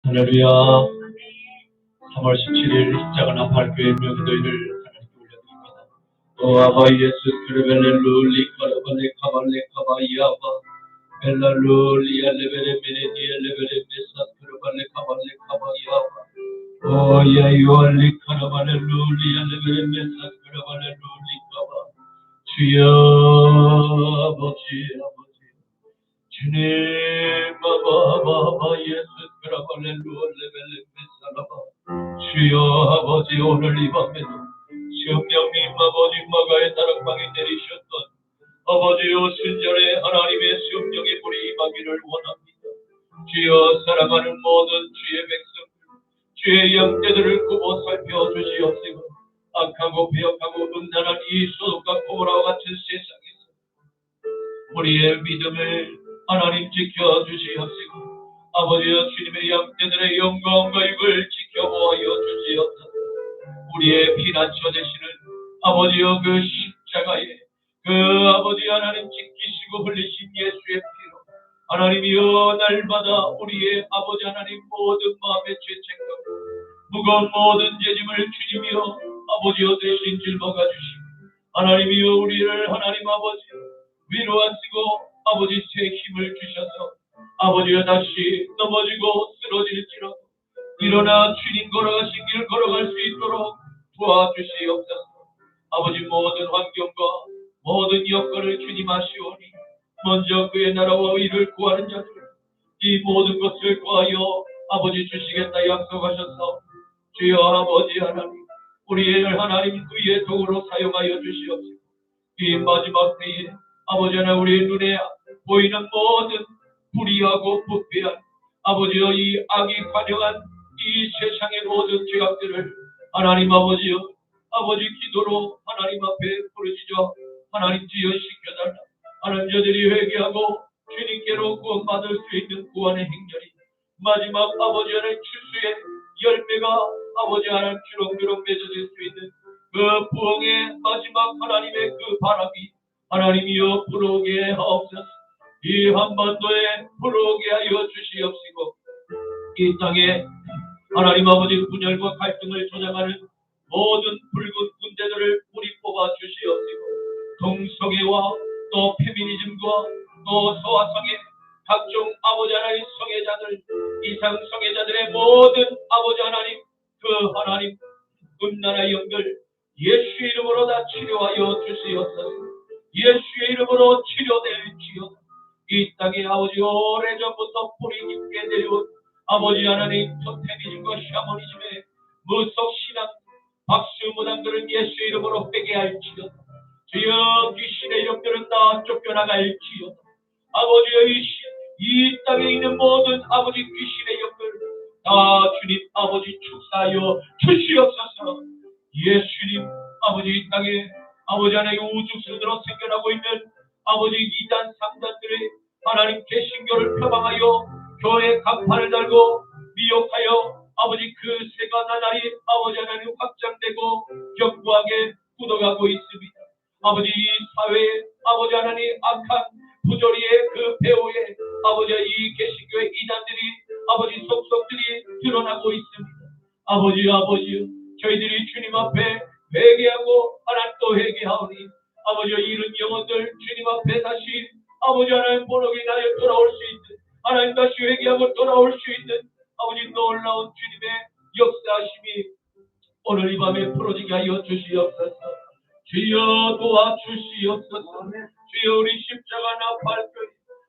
할렐루야. 3월 17일 십자가 나팔교회 명도일을 하나님께 올려드립니다. 오 아바 예수 그레벨레 룰리 카라발레 카발레 카바이아바 벨라 룰리 알레벨레 메레디 알레벨레 메사 그레발레 카발레 카바이아바 오 야이올리 카라발레 룰리 알레벨레 메사 그레발레 룰리 카바 주여 아버지 주님 아바 예수 그라발레 룰레벨레 메사라바 주여 아버지 오늘 이 밤에도 성령님 아버지 마가의 다락방에 내리셨던 아버지여 순전의 하나님의 성령의 불이 임하기를 원합니다. 주여 사랑하는 모든 주의 백성들 주의 양떼들을 굽어 살펴주시옵시고 악하고 배역하고 음란한 이 소돔과 고모라와 같은 세상에서 우리의 믿음을 하나님 지켜주시옵시고 아버지여 주님의 양떼들의 영광과 입을 지켜보아여 주시옵소서. 우리의 피난처 되시는 아버지여 그 십자가에 그 아버지 하나님 지키시고 흘리신 예수의 피로 하나님이여 날마다 우리의 아버지 하나님 모든 마음의 죄책감 무거운 모든 죄짐을 주님이여 아버지여 대신 짊어가 주시고 하나님이여 우리를 하나님 아버지여 위로하시고 아버지 새 힘을 주셔서 아버지여 다시 넘어지고 쓰러질지라도 일어나 주님 걸어가신 길 걸어갈 수 있도록 도와주시옵소서. 아버지 모든 환경과 모든 여건을 주님 아시오니 먼저 그의 나라와 의를 구하는 자들 이 모든 것을 구하여 아버지 주시겠다 약속하셔서 주여 아버지 하나님 우리의 하나님 그의 도구로 사용하여 주시옵소서. 이 마지막 때에 아버지 하나님 우리의 눈에 보이는 모든 불의하고 부패한 아버지여 이 악이 관영한 이 세상의 모든 죄악들을 하나님 아버지여 아버지 기도로 하나님 앞에 부르짖어 하나님 주여 시켜달라. 하나님 저들이 회개하고 주님께로 구원받을 수 있는 구원의 행렬이 마지막 아버지 하나님 추수의 열매가 아버지 하나님 주렁주렁 맺어질 수 있는 그 부흥의 마지막 하나님의 그 바람이 하나님이여 불어오게 하옵소서. 이 한반도에 불어오게 하여 주시옵시고 이 땅에 하나님 아버지 분열과 갈등을 조장하는 모든 붉은 군대들을 우리 뽑아 주시옵시고 동성애와 또 페미니즘과 또 소아성애 각종 아버지 하나님 성애자들 이상 성애자들의 모든 아버지 하나님 그 하나님 음란의 영들 예수의 이름으로 다 치료하여 주시옵소서. 예수의 이름으로 치료될지어다. 이 땅에 아버지 오래전부터 뿌리 깊게 내려온 아버지 하나님 토테미즘과 샤머니즘의 무속 신앙 박수 무당들은 예수의 이름으로 회개할지어다. 주여 귀신의 영들은 다 쫓겨나갈지어다. 아버지여 이 땅에 있는 모든 아버지 귀신의 영들 다 주님 아버지 축사하여 주시옵소서. 예수님 아버지 이 땅에 아버지 하나님 우주수들로 생겨나고 있는 아버지 이단 상단들의 하나님 개신교를 표방하여 교회 간판을 달고 미혹하여 아버지 그 세가 나날이 아버지 하나님 확장되고 견고하게 굳어가고 있습니다. 아버지 이 사회에 아버지 하나님 악한 부조리의 그 배후에 아버지 이 개신교의 이단들이 아버지 속속들이 드러나고 있습니다. 아버지 저희들이 주님 앞에 회개하고 하나님 또 회개하오니 아버지 이런 영혼들 주님 앞에 다시 아버지 하나님 본옥에 나여 돌아올 수 있는 하나님 다시 회개하고 돌아올 수 있는 아버지 놀라운 주님의 역사하심이 오늘 이 밤에 풀어지게 하여 주시옵소서. 주여 도와주시옵소서. 주여 우리 십자가 나팔교회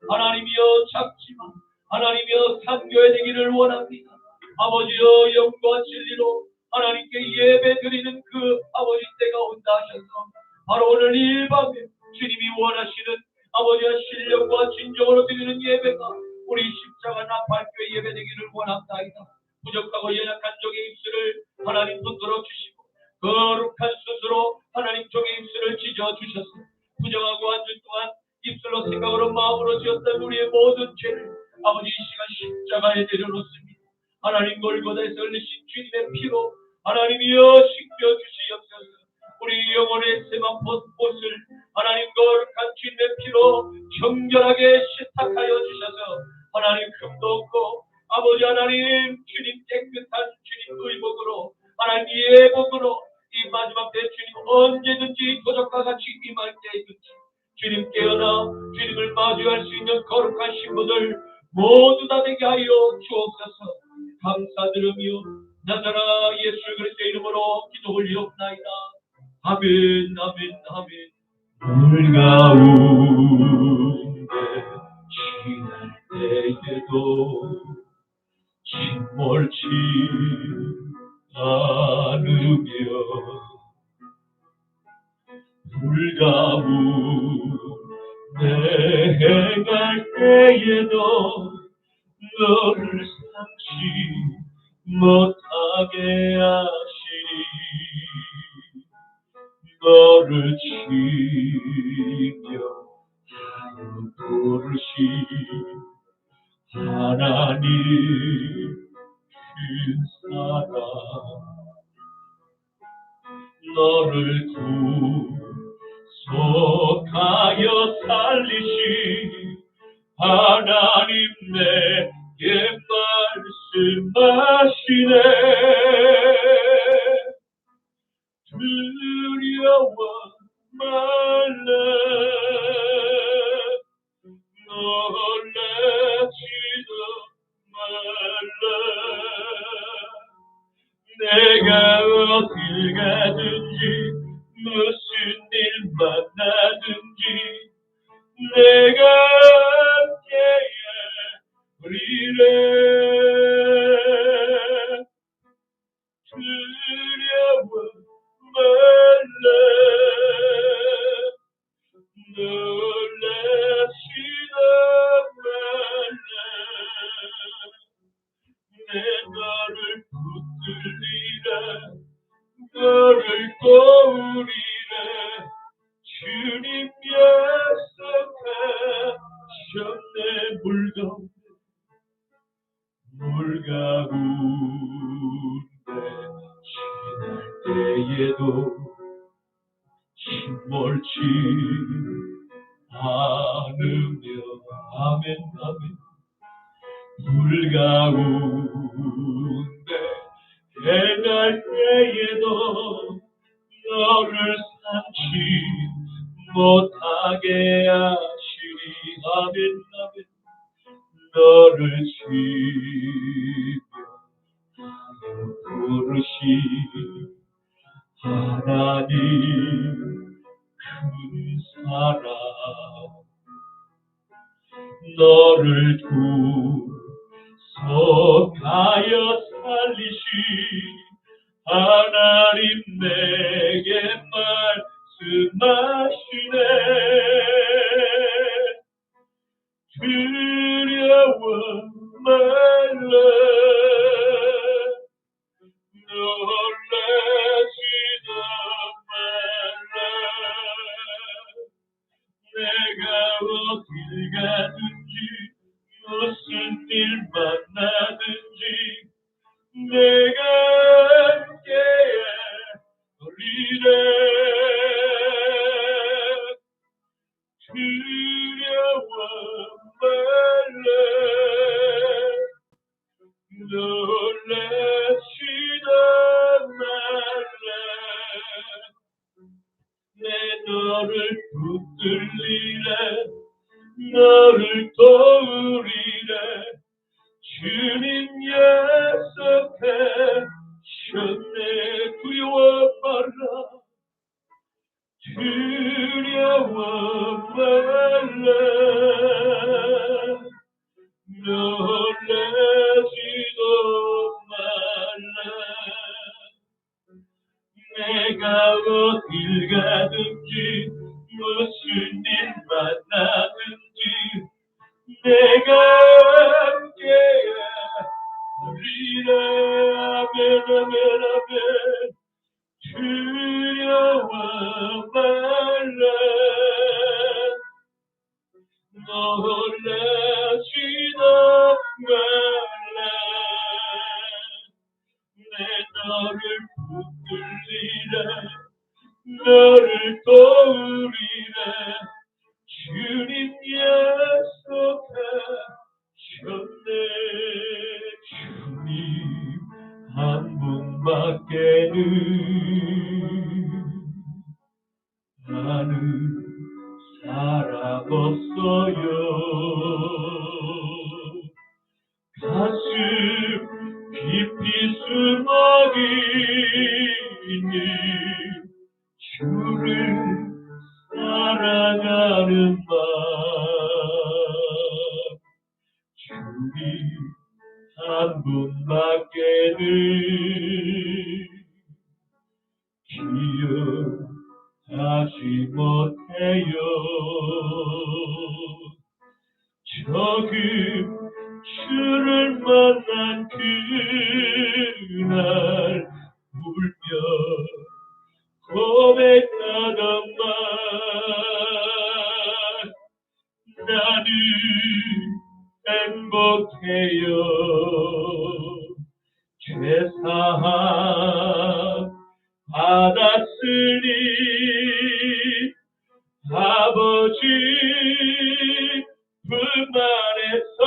하나님이여 작지만 하나님이여 산교회 되기를 원합니다. 아버지여 영과 진리로 하나님께 예배 드리는 그 아버지 때가 온다 하셔서 바로 오늘 이 밤에 주님이 원하시는 아버지의 신령과 진정으로 드리는 예배가 우리 십자가 나팔교회 예배 되기를 원합니다. 부족하고 연약한 종의 입술을 하나님 붙들어 주시고 거룩한 스스로 하나님 종의 입술을 찢어 주셔서 부정하고 한 주 동안 입술로 생각으로 마음으로 지었던 우리의 모든 죄를 아버지 이 시간 십자가에 내려놓습니다. 하나님 골고다에서 흘리신 주님의 피로 하나님이여 씻겨 주시옵소서. 우리 영혼의 세만 옷을 하나님 거룩한 주님의 피로 정결하게 세탁하여 주셔서 하나님 금도 없고 아버지 하나님, 주님 깨끗한 주님 의복으로, 하나님 예복으로 이 마지막 때 주님 언제든지 도적과 같이 임할 때든지 주님 깨어나 주님을 마주할 수 있는 거룩한 신부들 모두 다 되게 하여 주옵소서. 감사드리며 나자라 예수 그리스도의 이름으로 기도 올리옵나이다. 아멘, 아멘, 아멘. 물 가운데 지날 때에도 침몰치 않으며 물 가운데 행할 때에도 너를 삼지 못하게 하시니 너를 치며 부르시 하나님 큰 사랑 너를 구속하여 살리시 하나님 내게 말씀하시네 두려워 말라 놀라지도 말라 내가 어딜 가든지 무슨 일 만나든지 내가 함께해 우리를 두려워 말라 놀라지도 말라 내 너를 붙들리라 너를 도우리라 주님 약속하셨네 물 가운데 지날 때에도 침몰치 않으며 아멘 아멘 물 가운데 행할 때에도 너를 삼지 못하게 하시리 아멘 아멘 너를 치며 부르시 하나님 큰 사랑 너를 구속하여 살리시 하나님 내게 말씀하시네 두려워 말라 놀라지도 말라 내가 어딜 가든지 무슨 일 만나든지 내가 함께해 우리를 두려워 말라 놀라지도 말라 내 너를 붙들리라 너를 도우리라 주님 약속하셨네 두려워 말라 두려워 말라 놀라지도 말라 내가 어딜 가든지 무슨 일 만나든지 내가 함께해 우리를 아멘 아멘 아멘 두려워 말라 놀라지도 말라 내 너를 붙들리라 너를 도우리라 주님 약속하셨네 나는 사랑 없어요. 가슴 깊이 숨어있는 주를 사랑하는 맘, 주님 한 분밖에는 기억하지 못해요. 적은 주를 만난 그날 울며 고백하던 말, 나는 행복해요. 죄사함 받았으니 아버지 품 안에서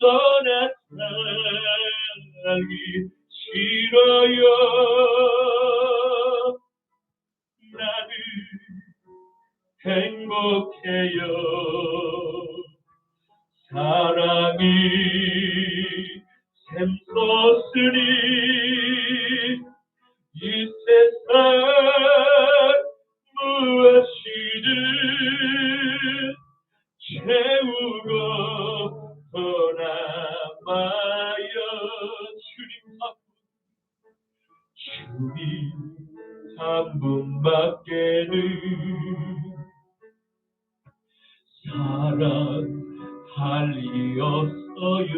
떠나 살기 싫어요. 나는 행복해요. 사랑이 샘솟으니 이 세상 무엇이든 채우고 떠나봐요. 주님 한 분밖에는 사랑할 리 없어요.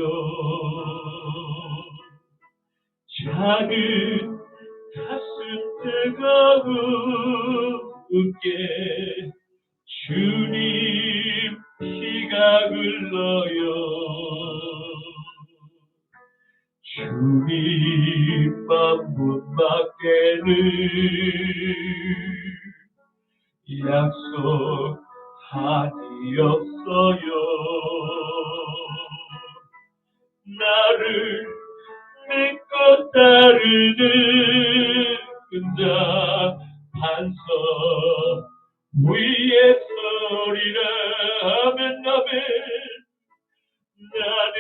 작은 가슴 뜨거운게 주님 피가 흘러요. 주님 한 분밖에는 약속하니 없어요. 나를 믿고 따르는 자 반석 위에 서리라. 아멘 아멘. 나는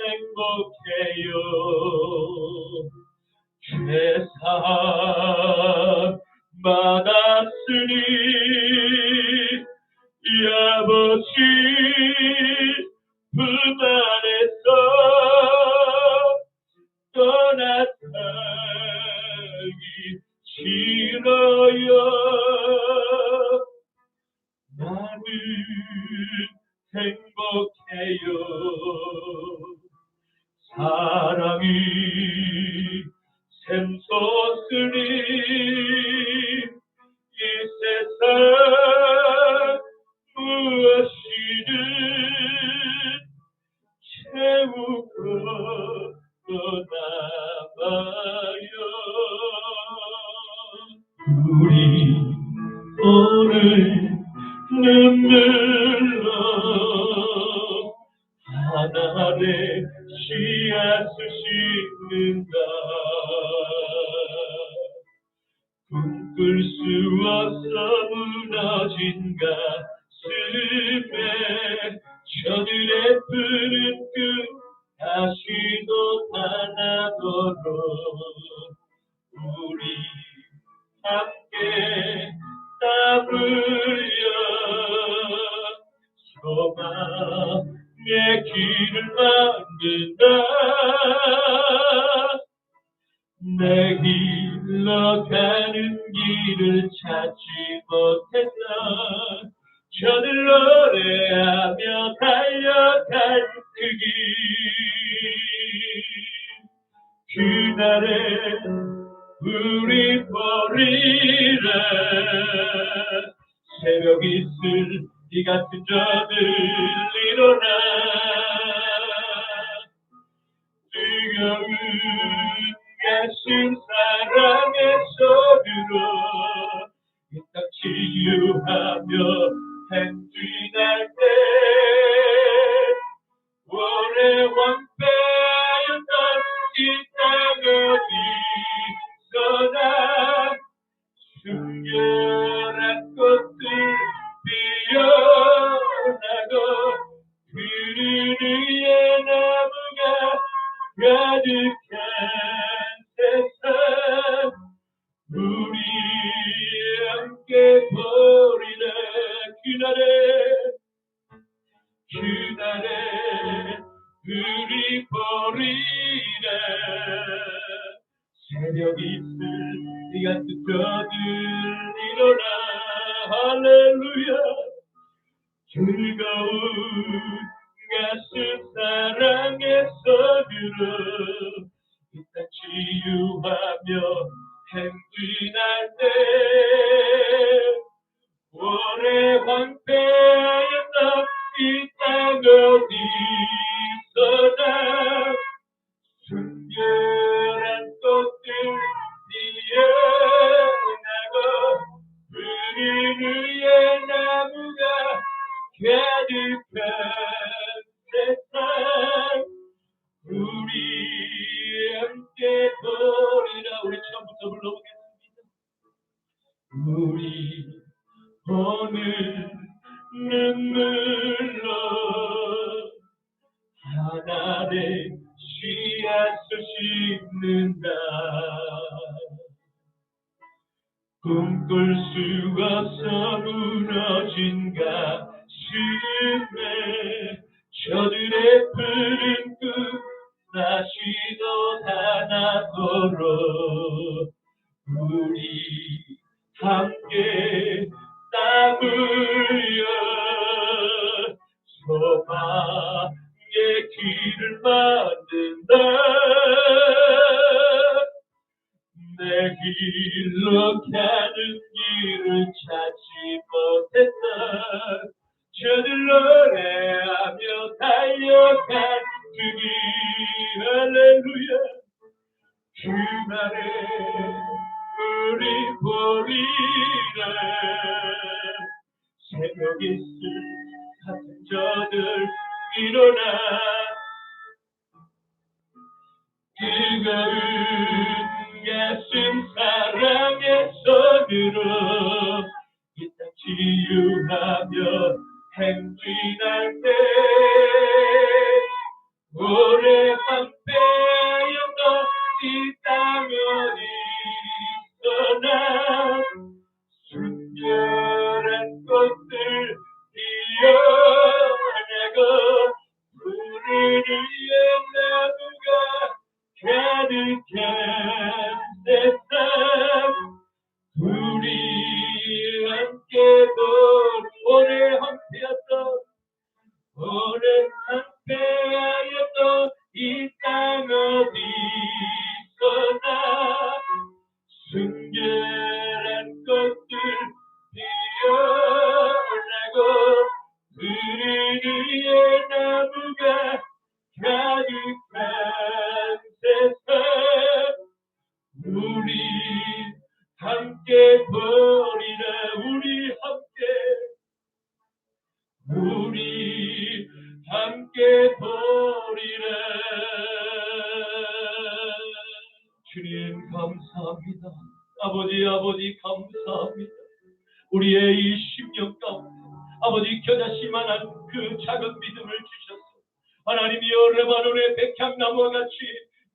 행복해요. 죄사함 받았으니 이 아버지 품 안에서 떠나 살기 싫어요. 나는 행복해요. 사랑이 샘솟으니 이 세상 무엇이든 채우고 떠나봐요. 우리 오늘 눈물로 하늘에 씨앗을 심는다. 꿈꿀 수 없어 무너진 가슴에 저들의 푸른 꿈 다시 돋아나도록 우리 함께 땀 흘려 소망의 길을 만든다. 내 길로 가는 길을 찾지 못했나. 저들 노래하며 달려갈 그 길, 그날에 우리 보리라. 새벽 이슬 이 같은 저들 일어나 뜨거운 가슴 사랑의 소리로 이 땅 치유하며 행진할 때 오래 왕패였던 이 땅 할렐루야. 즐거운 가슴 사랑에서 들어 이 땅 치유하며 행진할 때 오래 황폐했던 이 땅 어디서나 순결한 꽃들 피어나고 푸른 위에 나무가 가득한 세상 우리 함께 보리라. 우리 처음부터 불러보겠습니다. 우리 오늘 눈물로 하나의 씨앗을 심는다. 꿈꿀 수 없어 무너진 가슴에 저들의 푸른 꿈 다시 돋아나도록 우리 함께 땀 흘려 소망의 길을 만든다. 내 길로 가는 길을 찾지 못했던 저들 노래하며 달려간 그 길 할렐루야. 주말에 우리 보리라. 새벽 이슬 같은 저들 일어나 뜨거운 가슴 사랑의 손으로 이 땅 치유하며 행진할 때 오래 황폐였던 이 땅 어디서나 순결한 꽃들 피어나고 푸른 위에 나무가 가득한 세상 우리 함께 오래 함께였던 이 땅 어디서나 순결한 꽃들 피어나고 푸른 위에 나무가 가득한 세상 우리 함께 보리라. 우리 함께 보리라. 주님 감사합니다. 아버지 감사합니다. 우리의 이 심령 가운데 아버지 겨자씨만한 그 작은 믿음을 주셨소. 하나님이여 레바논의 백향나무와 같이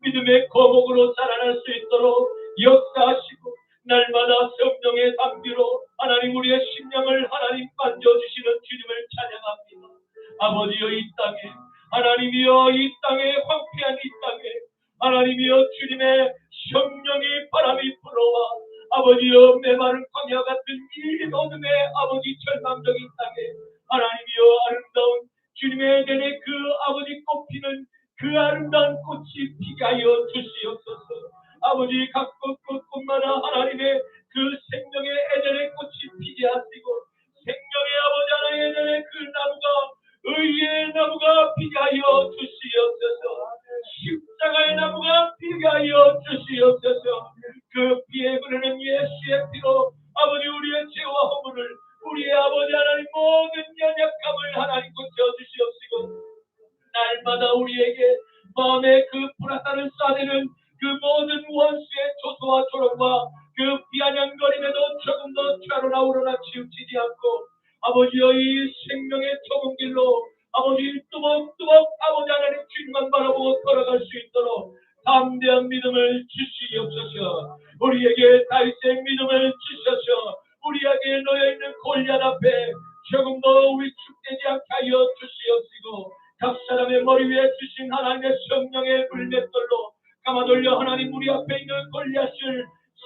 믿음의 거목으로 자라날 수 있도록 역사하시고 날마다 성령의 담비로 하나님 우리의 심령을 하나님 만져주시는 주님을 찬양합니다. 아버지여 이 땅에 하나님이여 이 땅에 황폐한 이 땅에 하나님이여 주님의 성령이 바람이 불어와 아버지여 메마른 광야 같은 이 어둠의 아버지 절망적인 땅에 하나님이여 아름다운 주님의 에덴의 그 아버지 꽃피는 그 아름다운 꽃이 피게 하여 주시옵소서. 아버지 각 꽃마다 하나님의 그 생명의 에덴의 꽃이 피게 하시고 생명의 아버지 하나님의 에덴의 그 나무가 의의 나무가 피게 하여 주시옵소서. 십자가의 나무가 피게 하여 주시옵소서. 그 피에 흐르는 예수의 피로 아버지 우리의 죄와 허물을 우리의 아버지 하나님 모든 연약함을 하나님 고쳐주시옵시고 날마다 우리에게 마음에 그 불화살을 쏴대는 그 모든 원수의 조소와 조롱과 그 비아냥거림에도 조금 더 좌로나 우로나 치우치지 않고 아버지여 이 생명의 좁은 길로 아버지 뚜벅뚜벅 아버지 하나님 주님만 바라보고 걸어갈 수 있도록 담대한 믿음을 주시옵소서. 우리에게 다윗의 믿음을 주셔서 우리에게 놓여있는 골리앗 앞에 조금 더 위축되지 않게 하여 주시옵시고 각 사람의 머리 위에 주신 하나님의 성령의 물맷돌로 감아돌려 하나님 우리 앞에 있는 골리앗을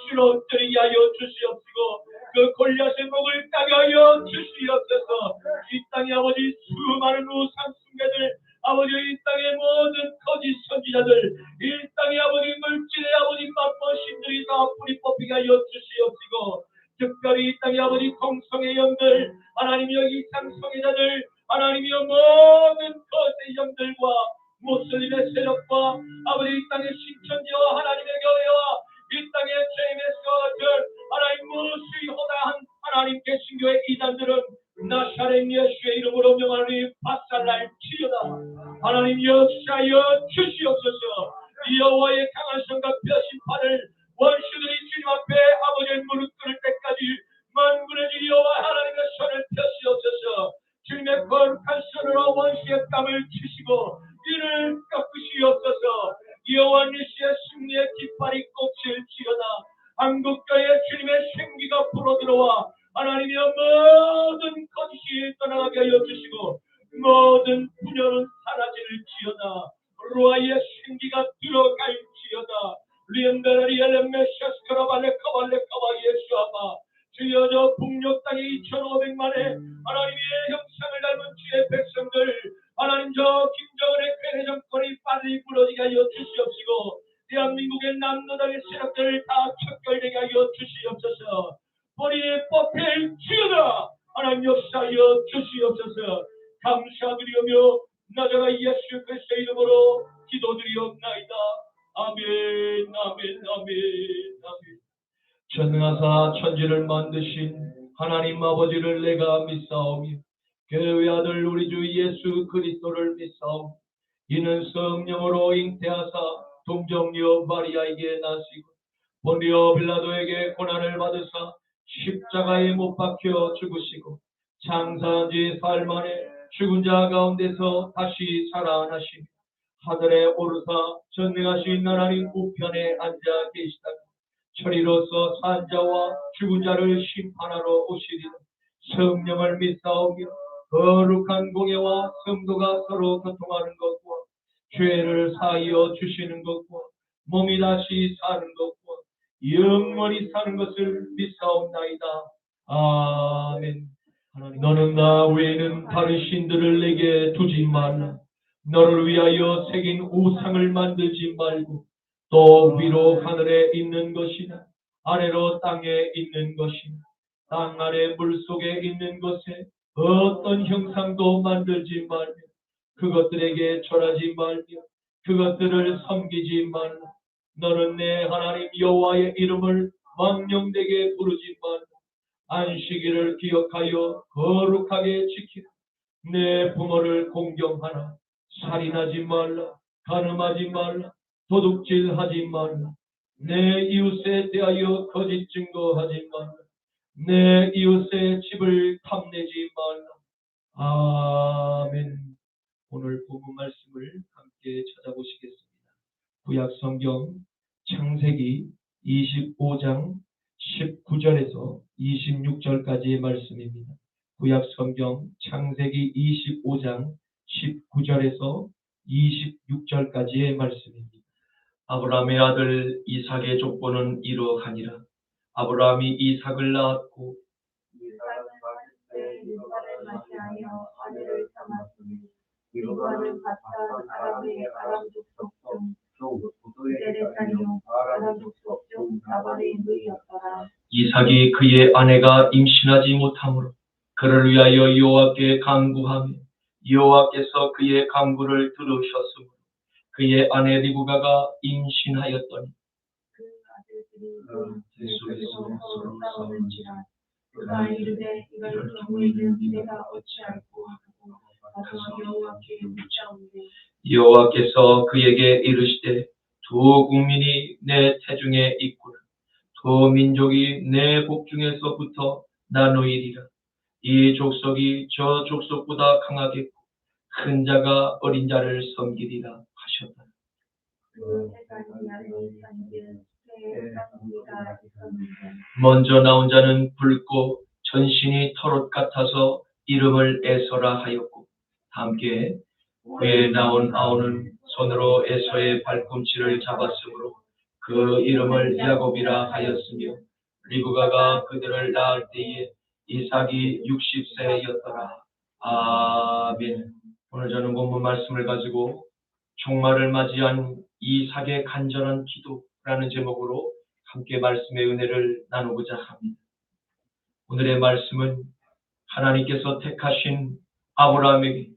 쓰러뜨리게 하여 주시옵시고 그 골리앗의 목을 따게 주시옵소서. 이 땅에 아버지 수많은 우상 숭배들, 아버지 이 땅의 모든 거짓 선지자들, 이 땅에 아버지 물질의 아버지 맛보신들이 다 뿌리 뽑히게 하여 주시옵시고, 특별히 이 땅에 아버지 동성의 영들, 하나님이여 이상 성애자들, 하나님이여 모든 거짓의 영들과 모슬림의 세력과 아버지 이 땅의 신천지와 하나님의 교회와 이 땅의 JMS와 같은 하나님 무수히 허다한 하나님 개신교의 이단들은 나사렛 예수의 이름으로 명하니 박살날지어다. 하나님 역사하여 주시옵소서. 여호와의 강한 성과 뼈심판을 원수들이 주님 앞에 아버지의 무릎 꿇을 때까지 만군의 주 여호와 하나님의 손을 펴시옵소서. 주님의 거룩한 손으로 원수의 땀을 치시고 이를 꺾으시옵소서. 여호와 니시의 승리의 깃발이 꽂힐지어다. 한국교회 주님의 생기가 불어들어와 하나님의 모든 거짓이 떠나가게 하여 주시고 모든 분열은 사라질지어다. 루아의 생기가 들어갈지어다. 리엠베라리엘렘 메시아스카라발레카발레카바 예수아바. 주여 저 북녘 땅에 2,500만의 하나님의 형상을 닮은 주의 백성들, 하나님 저 김정은의 괴뢰 정권이 빨리 무너지게 하여 주시옵시고 대한민국의 남노당의 세력들을 다 척결되게 하여 주시옵소서. 뿌리에 뽑힐지어다. 하나님 역사하여 주시옵소서. 감사드리오며 나자가 예수 그리스도의 이름으로 기도드리옵나이다. 아멘 아멘 아멘 아멘. 전능하사 천지를 만드신 하나님 아버지를 내가 믿사오며 교회 아들 우리 주 예수 그리스도를 믿사오며 이는 성령으로 잉태하사 동정녀 마리아에게 나시고 본디오 빌라도에게 고난을 받으사 십자가에 못 박혀 죽으시고 장사한 지 사흘 만에 죽은 자 가운데서 다시 살아나시며 하늘에 오르사 전능하신 하나님 우편에 앉아 계시다가 철이로서 산 자와 죽은 자를 심판하러 오시리라. 성령을 믿사오며 거룩한 공예와 성도가 서로 교통하는 것과 죄를 사하여 주시는 것과 몸이 다시 사는 것과 영원히 사는 것을 믿사옵나이다. 아멘. 하나님, 너는 나 외에는 다른 신들을 내게 두지 말라. 너를 위하여 새긴 우상을 만들지 말고 또 위로 하늘에 있는 것이나 아래로 땅에 있는 것이나 땅 아래 물속에 있는 것에 어떤 형상도 만들지 말며 그것들에게 절하지 말며 그것들을 섬기지 말라. 너는 내 하나님 여호와의 이름을 망령되게 부르지 말라. 안식일을 기억하여 거룩하게 지키라. 내 부모를 공경하라. 살인하지 말라. 간음하지 말라. 도둑질하지 말라. 내 이웃에 대하여 거짓 증거하지 말라. 내 이웃의 집을 탐내지 말라. 아멘. 오늘 본문 말씀을 함께 찾아보시겠습니다. 구약 성경 창세기 25장 19절에서 26절까지의 말씀입니다. 구약 성경 창세기 25장 19절에서 26절까지의 말씀입니다. 아브라함의 아들 이삭의 족보는 이러하니라. 아브라함이 이삭을 낳았고 이삭은 리브가를 맞이하여 아들을 삼았으니 리브가는 바산 아람의 아람 족속 중 구델의 딸이요 아람 족속 중 나발의 누이였더라. 이삭이 그의 아내가 임신하지 못하므로 그를 위하여 여호와께 간구하며 여호와께서 그의 간구를 들으셨으므로 그의 아내 리브가가 임신하였더니 그 아들들이 속에서 서로 싸우는지라. 그가 이르되 이걸 경우에는 내가 어찌할꼬 하고 가서 여호와께 묻자오되 여호와께서 그에게 이르시되 두 국민이 내 태중에 있구나. 두 민족이 내 복중에서부터 나누이리라. 이 족속이 저 족속보다 강하겠고 큰 자가 어린 자를 섬기리라 하셨다. 먼저 나온 자는 붉고 전신이 털옷 같아서 이름을 에서라 하였고 함께 후에 나온 아우는 손으로 에서의 발꿈치를 잡았으므로 그 이름을 야곱이라 하였으며 리브가가 그들을 낳을 때에 이삭이 60세였더라. 아멘. 오늘 저는 본문 말씀을 가지고 종말을 맞이한 이삭의 간절한 기도라는 제목으로 함께 말씀의 은혜를 나누고자 합니다. 오늘의 말씀은 하나님께서 택하신 아브라함에게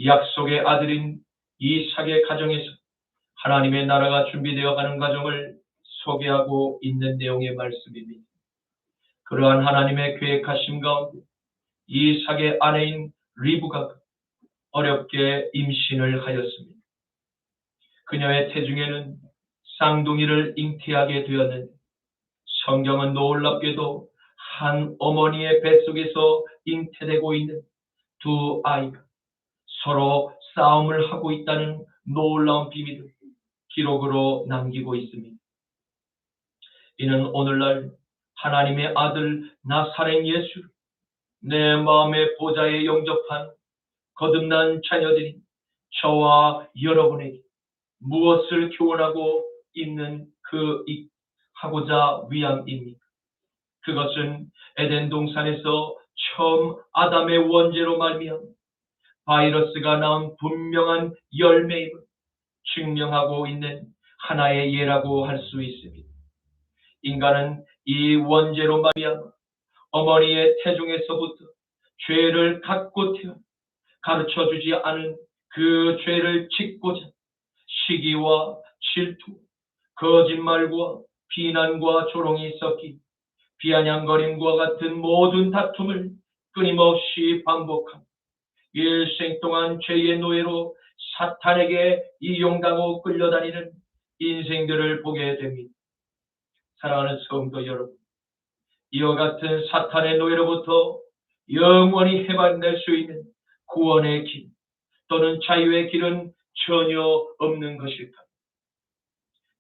약속의 아들인 이삭의 가정에서 하나님의 나라가 준비되어 가는 과정을 소개하고 있는 내용의 말씀입니다. 그러한 하나님의 계획하심 가운데 이삭의 아내인 리브가가 어렵게 임신을 하였습니다. 그녀의 태중에는 쌍둥이를 잉태하게 되었는데 성경은 놀랍게도 한 어머니의 뱃속에서 잉태되고 있는 두 아이가 서로 싸움을 하고 있다는 놀라운 비밀을 기록으로 남기고 있습니다. 이는 오늘날 하나님의 아들 나사렛 예수를 내 마음의 보좌에 영접한 거듭난 자녀들인 저와 여러분에게 무엇을 교훈하고 있는 하고자 위함입니까? 그것은 에덴 동산에서 처음 아담의 원죄로 말미암아 바이러스가 낳은 분명한 열매임을 증명하고 있는 하나의 예라고 할 수 있습니다. 인간은 이 원죄로 말미암아 어머니의 태중에서부터 죄를 갖고 태어 가르쳐주지 않은 그 죄를 짓고자 시기와 질투, 거짓말과 비난과 조롱이 섞인 비아냥거림과 같은 모든 다툼을 끊임없이 반복하며 일생 동안 죄의 노예로 사탄에게 이용당하고 끌려다니는 인생들을 보게 됩니다. 사랑하는 성도 여러분, 이와 같은 사탄의 노예로부터 영원히 해방될 수 있는 구원의 길 또는 자유의 길은 전혀 없는 것일까?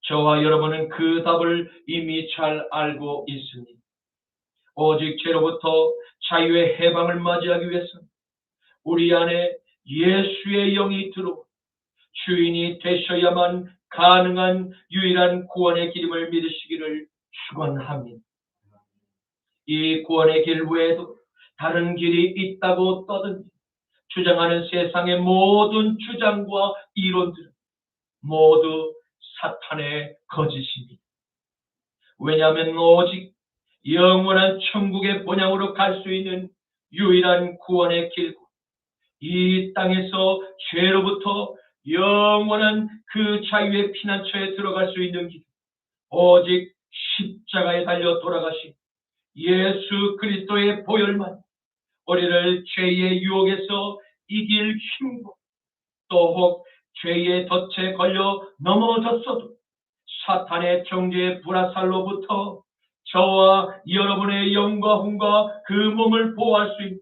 저와 여러분은 그 답을 이미 잘 알고 있습니다. 오직 죄로부터 자유의 해방을 맞이하기 위해서는 우리 안에 예수의 영이 들어와 주인이 되셔야만 가능한 유일한 구원의 길임을 믿으시기를 축원합니다. 이 구원의 길 외에도 다른 길이 있다고 떠들며 주장하는 세상의 모든 주장과 이론들은 모두 사탄의 거짓입니다. 왜냐하면 오직 영원한 천국의 본향으로 갈 수 있는 유일한 구원의 길고 이 땅에서 죄로부터 영원한 그 자유의 피난처에 들어갈 수 있는 길, 오직 십자가에 달려 돌아가신 예수 그리스도의 보혈만 우리를 죄의 유혹에서 이길 힘과 또 혹 죄의 덫에 걸려 넘어졌어도 사탄의 정죄의 불화살로부터 저와 여러분의 영과 혼과 그 몸을 보호할 수 있는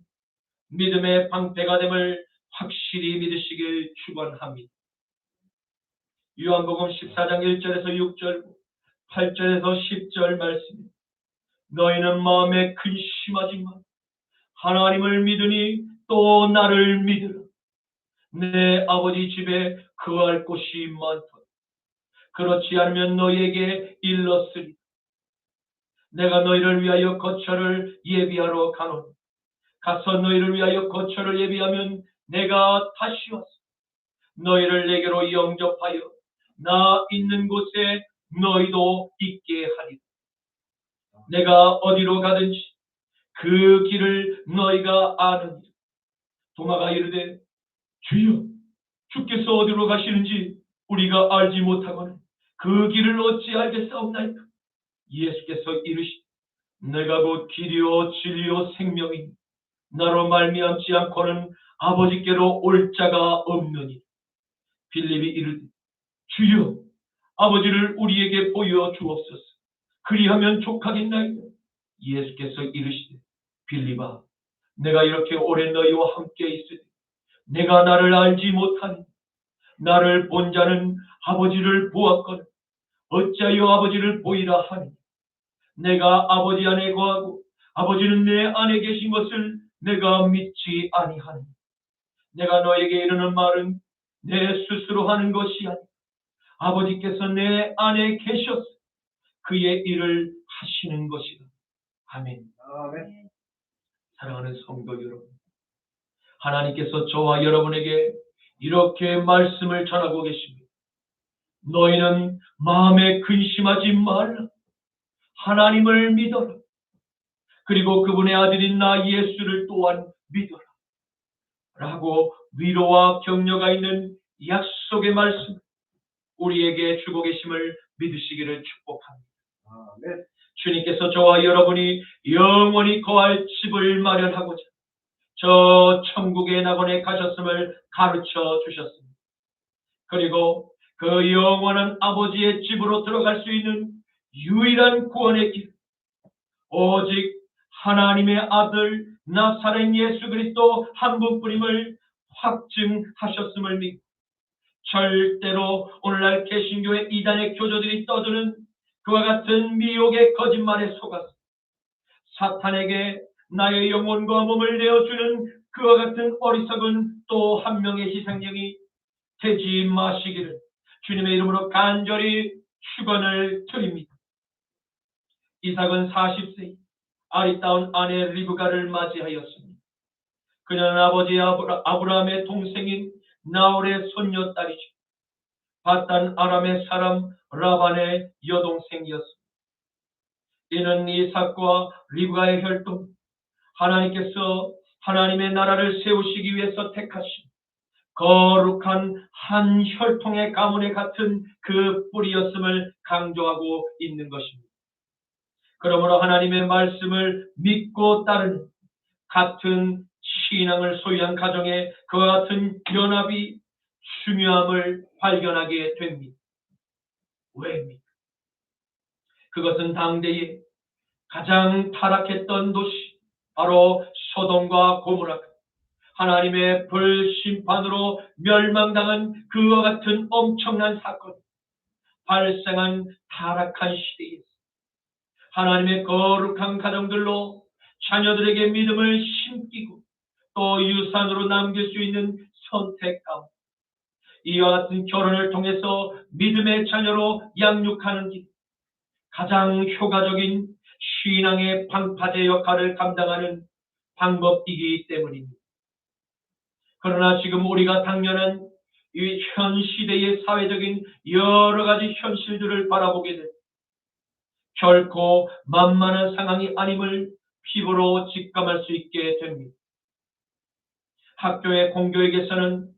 믿음의 방패가 됨을 확실히 믿으시길 축원합니다. 요한복음 14장 1절에서 6절, 8절에서 10절 말씀입니다. 너희는 마음에 근심하지 마. 하나님을 믿으니 또 나를 믿으라. 내 아버지 집에 거할 곳이 많다. 그렇지 않으면 너희에게 일렀으리. 내가 너희를 위하여 거처를 예비하러 가노니 가서 너희를 위하여 거처를 예비하면 내가 다시 와서 너희를 내게로 영접하여 나 있는 곳에 너희도 있게 하리라. 내가 어디로 가든지 그 길을 너희가 아느니라. 도마가 이르되 주여 주께서 어디로 가시는지 우리가 알지 못하거늘 그 길을 어찌 알겠사옵나이까? 예수께서 이르시되 내가 곧 길이요 진리요 생명이니 나로 말미암지 않고는 아버지께로 올 자가 없느니. 빌립이 이르되 주여 아버지를 우리에게 보여 주옵소서. 그리하면 족하겠나이다. 예수께서 이르시되 빌립아 내가 이렇게 오래 너희와 함께 있으니 내가 나를 알지 못하니 나를 본 자는 아버지를 보았거늘 어찌하여 아버지를 보이라 하니. 내가 아버지 안에 거하고 아버지는 내 안에 계신 것을 내가 믿지 아니하니. 내가 너에게 이르는 말은 내 스스로 하는 것이 아니라 아버지께서 내 안에 계셔서 그의 일을 하시는 것이다. 아멘. 아멘. 사랑하는 성도 여러분, 하나님께서 저와 여러분에게 이렇게 말씀을 전하고 계십니다. 너희는 마음에 근심하지 말라. 하나님을 믿어라. 그리고 그분의 아들인 나 예수를 또한 믿어라. 라고 위로와 격려가 있는 약속의 말씀 우리에게 주고 계심을 믿으시기를 축복합니다. 네. 주님께서 저와 여러분이 영원히 거할 집을 마련하고자 저 천국의 낙원에 가셨음을 가르쳐 주셨습니다. 그리고 그 영원한 아버지의 집으로 들어갈 수 있는 유일한 구원의 길, 오직 하나님의 아들 나사렛 예수 그리스도 한 분뿐임을 확증하셨음을 믿고 절대로 오늘날 개신교의 이단의 교조들이 떠드는 그와 같은 미혹의 거짓말에 속아서 사탄에게 나의 영혼과 몸을 내어주는 그와 같은 어리석은 또 한 명의 희생양이 되지 마시기를 주님의 이름으로 간절히 축원을 드립니다. 이삭은 40세 아리따운 아내 리브가를 맞이하였습니다. 그녀는 아버지 아브라함의 동생인 나홀의 손녀딸이죠. 바단 아람의 사람 라반의 여동생이었습니다. 이는 이삭과 리브가의 혈통, 하나님께서 하나님의 나라를 세우시기 위해서 택하신 거룩한 한 혈통의 가문에 같은 그 뿌리였음을 강조하고 있는 것입니다. 그러므로 하나님의 말씀을 믿고 따르는 같은 신앙을 소유한 가정에 그와 같은 연합이 중요함을 발견하게 됩니다. 왜입니까? 그것은 당대에 가장 타락했던 도시, 바로 소돔과 고모라가 하나님의 불심판으로 멸망당한 그와 같은 엄청난 사건이 발생한 타락한 시대에서 하나님의 거룩한 가정들로 자녀들에게 믿음을 심기고 또 유산으로 남길 수 있는 선택 가운데 이와 같은 결혼을 통해서 믿음의 자녀로 양육하는 길, 가장 효과적인 신앙의 방파제 역할을 감당하는 방법이기 때문입니다. 그러나 지금 우리가 당면한 이 현 시대의 사회적인 여러 가지 현실들을 바라보게 될 결코 만만한 상황이 아님을 피부로 직감할 수 있게 됩니다. 학교의 공교육에서는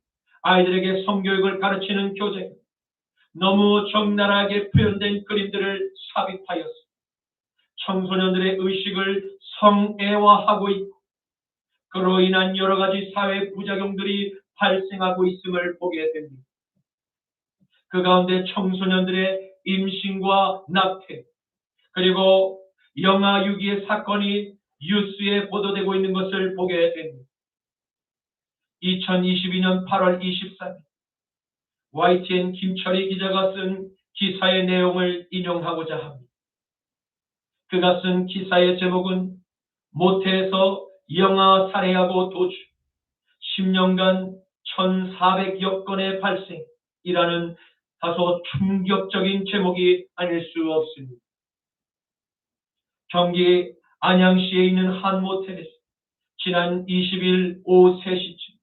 아이들에게 성교육을 가르치는 교재, 너무 적나라하게 표현된 그림들을 삽입하여서 청소년들의 의식을 성애화하고 있고 그로 인한 여러 가지 사회 부작용들이 발생하고 있음을 보게 됩니다. 그 가운데 청소년들의 임신과 낙태, 그리고 영아 유기의 사건이 뉴스에 보도되고 있는 것을 보게 됩니다. 2022년 8월 23일 YTN 김철희 기자가 쓴 기사의 내용을 인용하고자 합니다. 그가 쓴 기사의 제목은 모태에서 영아 살해하고 도주 10년간 1,400여 건의 발생이라는 다소 충격적인 제목이 아닐 수 없습니다. 경기 안양시에 있는 한 모텔에서 지난 20일 오후 3시쯤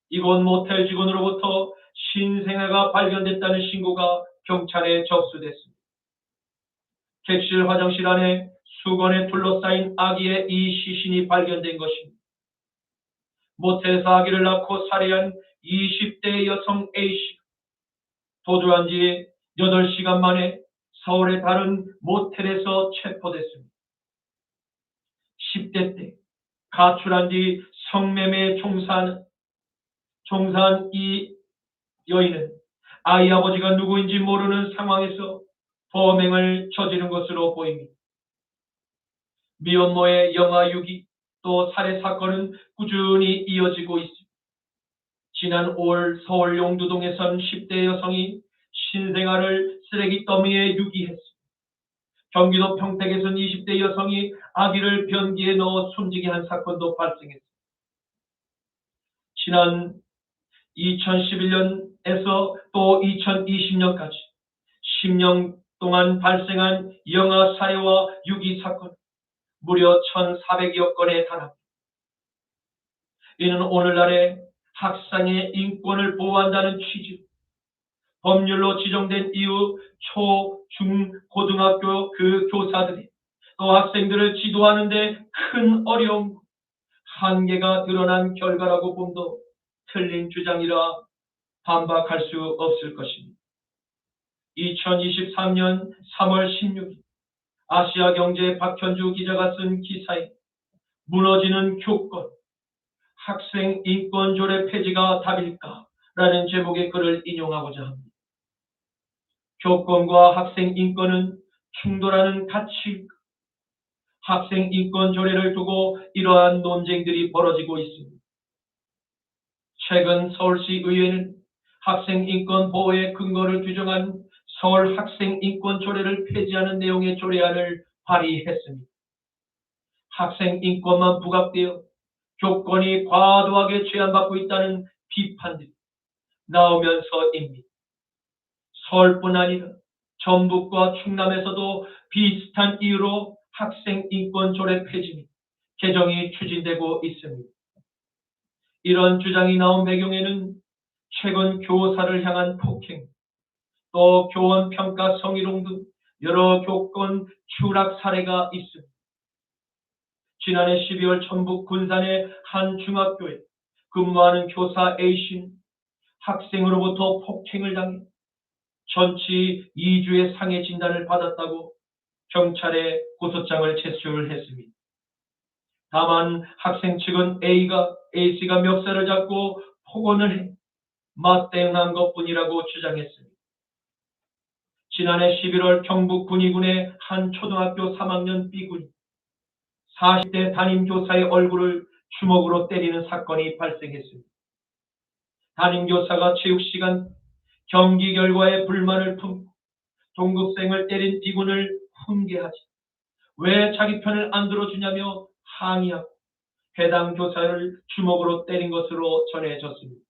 이곳 모텔 직원으로부터 신생아가 발견됐다는 신고가 경찰에 접수됐습니다. 객실 화장실 안에 수건에 둘러싸인 아기의 이 시신이 발견된 것입니다. 모텔에서 아기를 낳고 살해한 20대 여성 A씨가 도주한 지 8시간 만에 서울의 다른 모텔에서 체포됐습니다. 10대 때 가출한 뒤 성매매에 종사한 이 여인은 아이 아버지가 누구인지 모르는 상황에서 범행을 저지른 것으로 보입니다. 미혼모의 영아 유기 또 살해 사건은 꾸준히 이어지고 있습니다. 지난 5월 서울 용두동에선 10대 여성이 신생아를 쓰레기 더미에 유기했습니다. 경기도 평택에선 20대 여성이 아기를 변기에 넣어 숨지게 한 사건도 발생했습니다. 지난 2011년에서 또 2020년까지 10년 동안 발생한 영아 살해와 유기 사건 무려 1,400여 건에 달합니다. 이는 오늘날의 학생의 인권을 보호한다는 취지, 법률로 지정된 이후 초, 중, 고등학교 그 교사들이 또 학생들을 지도하는 데 큰 어려움, 한계가 드러난 결과라고 봄도 틀린 주장이라 반박할 수 없을 것입니다. 2023년 3월 16일 아시아경제 박현주 기자가 쓴 기사에 무너지는 교권, 학생 인권 조례 폐지가 답일까? 라는 제목의 글을 인용하고자 합니다. 교권과 학생 인권은 충돌하는 가치일까? 학생 인권 조례를 두고 이러한 논쟁들이 벌어지고 있습니다. 최근 서울시 의회는 학생 인권 보호의 근거를 규정한 서울 학생 인권 조례를 폐지하는 내용의 조례안을 발의했습니다. 학생 인권만 부각되어 교권이 과도하게 제한받고 있다는 비판들이 나오면서입니다. 서울뿐 아니라 전북과 충남에서도 비슷한 이유로 학생 인권 조례 폐지 및 개정이 추진되고 있습니다. 이런 주장이 나온 배경에는 최근 교사를 향한 폭행, 또 교원 평가 성희롱 등 여러 교권 추락 사례가 있습니다. 지난해 12월 전북 군산의 한 중학교에 근무하는 교사 A씨는 학생으로부터 폭행을 당해 전치 2주의 상해 진단을 받았다고 경찰에 고소장을 제출했습니다. 다만 학생 측은 A씨가 멱살을 잡고 폭언을 해 맞대응한 것뿐이라고 주장했습니다. 지난해 11월 경북 군위군의 한 초등학교 3학년 B군이 40대 담임교사의 얼굴을 주먹으로 때리는 사건이 발생했습니다. 담임교사가 체육시간 경기 결과에 불만을 품고 동급생을 때린 B군을 훈계하지 왜 자기 편을 안 들어주냐며 항의하고 해당 교사를 주먹으로 때린 것으로 전해졌습니다.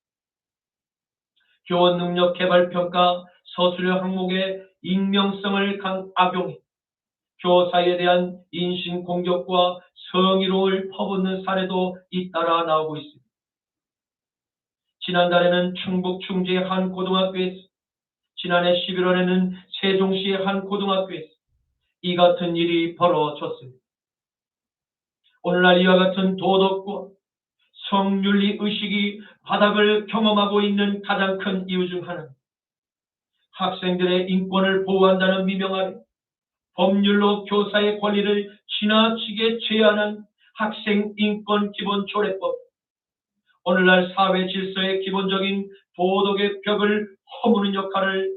교원 능력 개발 평가 서술형 항목의 익명성을 악용해 교사에 대한 인신 공격과 성희롱을 퍼붓는 사례도 잇따라 나오고 있습니다. 지난달에는 충북 충주의 한 고등학교에서, 지난해 11월에는 세종시의 한 고등학교에서 이 같은 일이 벌어졌습니다. 오늘날 이와 같은 도덕과 성윤리 의식이 바닥을 경험하고 있는 가장 큰 이유 중 하나는 학생들의 인권을 보호한다는 미명 아래 법률로 교사의 권리를 지나치게 제한한 학생 인권 기본 조례법, 오늘날 사회 질서의 기본적인 도덕의 벽을 허무는 역할을